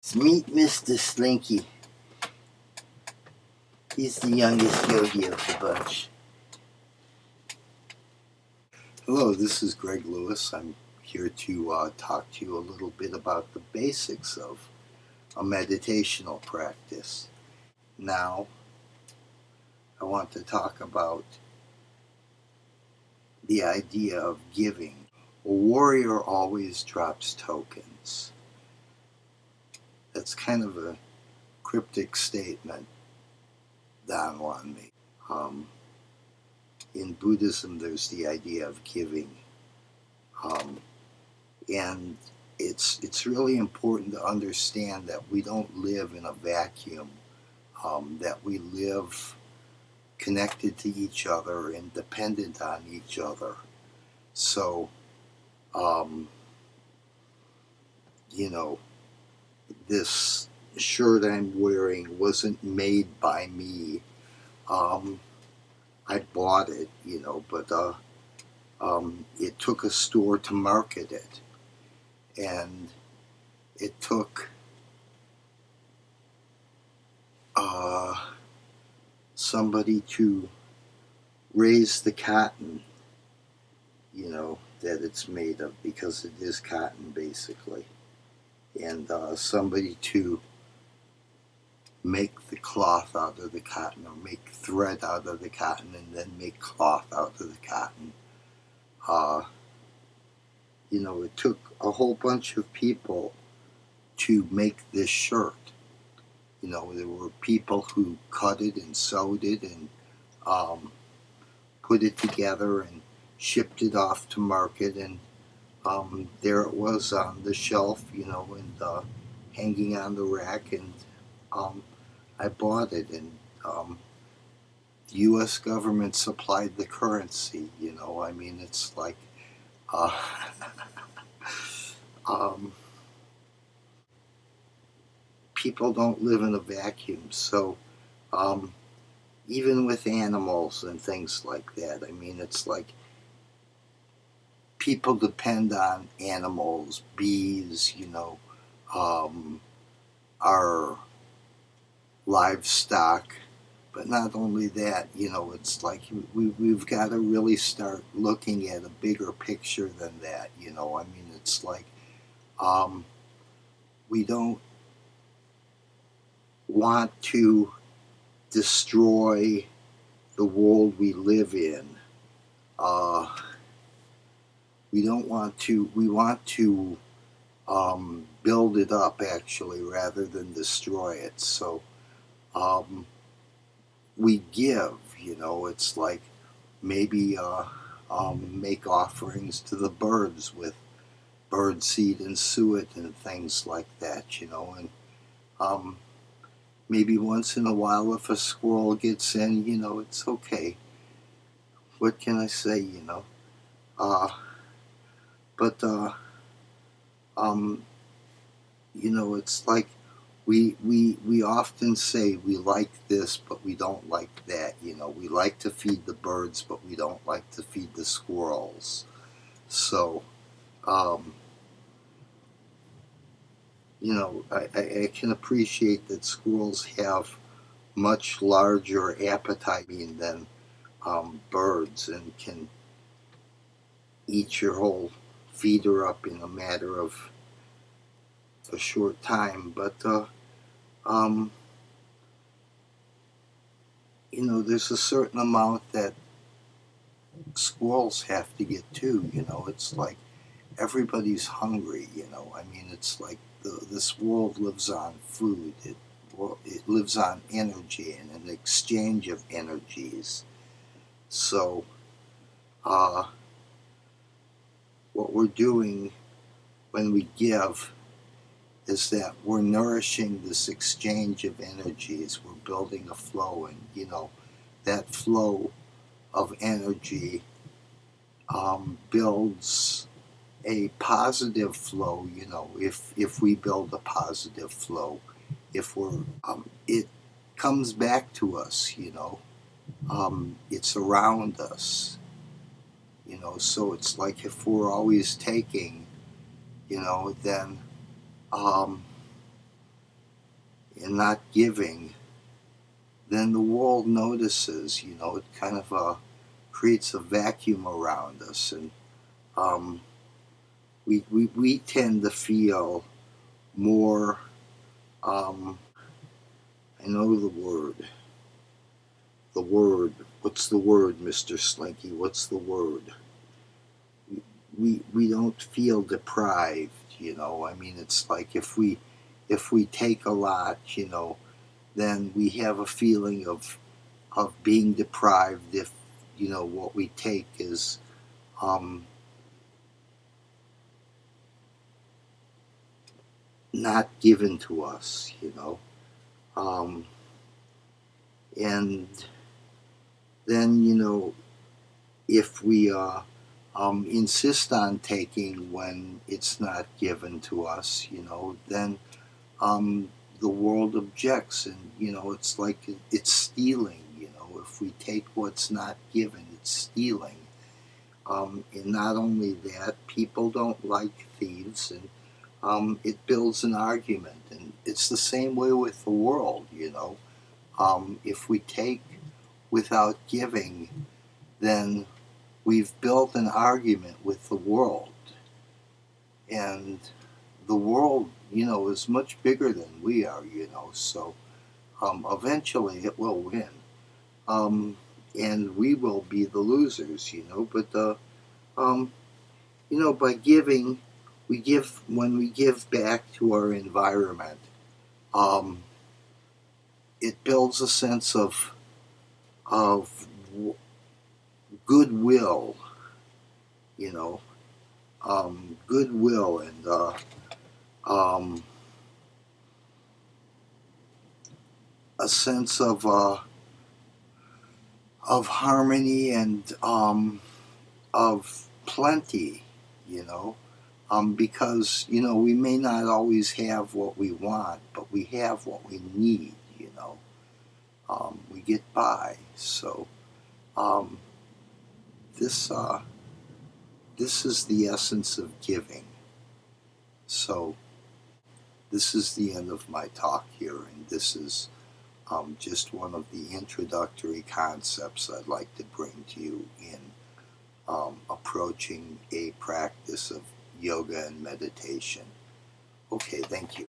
Meet Mr. Slinky. He's the youngest yogi of the bunch. Hello, this is Greg Lewis. I'm here to talk to you a little bit about the basics of a meditational practice. Now, I want to talk about the idea of giving. A warrior always drops tokens. That's kind of a cryptic statement Don Juan made. In Buddhism, there's the idea of giving. And it's really important to understand that we don't live in a vacuum, that we live connected to each other and dependent on each other. So, this shirt I'm wearing wasn't made by me. I bought it, but it took a store to market it. And it took somebody to raise the cotton, that it's made of, because it is cotton basically. And somebody to make the cloth out of the cotton, or make thread out of the cotton, and then make cloth out of the cotton. It took a whole bunch of people to make this shirt. There were people who cut it and sewed it and put it together and shipped it off to market, and there it was on the shelf, and hanging on the rack, and I bought it, and the U.S. government supplied the currency. It's like people don't live in a vacuum. So even with animals and things like that, it's like people depend on animals, bees, our livestock. But not only that, it's like we've got to really start looking at a bigger picture than that. It's like we don't want to destroy the world we live in. We want to build it up, actually, rather than destroy it. So we give, it's like maybe make offerings to the birds with bird seed and suet and things like that, and maybe once in a while, if a squirrel gets in, it's okay. What can I say, but it's like we often say we like this, but we don't like that. We like to feed the birds, but we don't like to feed the squirrels. So, I can appreciate that squirrels have much larger appetite than birds, and can eat your whole feeder up in a matter of a short time. But there's a certain amount that squirrels have to get too. It's like everybody's hungry. It's like this world lives on food. It lives on energy and an exchange of energies. So what we're doing when we give is that we're nourishing this exchange of energies. We're building a flow, and that flow of energy builds a positive flow. If we build a positive flow, if we're it comes back to us. It's around us. So it's like if we're always taking, then and not giving, then the world notices. It kind of creates a vacuum around us, and um, we tend to feel more. Um, I know the word. The word. What's the word, Mr. Slinky? What's the word? We don't feel deprived. I mean, it's like if we take a lot, then we have a feeling of being deprived if what we take is um, not given to us. Um, and then if we insist on taking when it's not given to us, then um, the world objects, and it's like it's stealing. If we take what's not given, it's stealing. And not only that, people don't like thieves, and it builds an argument. And it's the same way with the world. If we take without giving, then we've built an argument with the world, and the world, is much bigger than we are. So eventually it will win, um, and we will be the losers. But um, by giving, we give when we give back to our environment. Um, it builds a sense of goodwill. You know, goodwill and um, a sense of harmony and of plenty. You know, because we may not always have what we want, but we have what we need. We get by. So um, this this is the essence of giving. So this is the end of my talk here, and this is just one of the introductory concepts I'd like to bring to you in approaching a practice of yoga and meditation. Okay, thank you.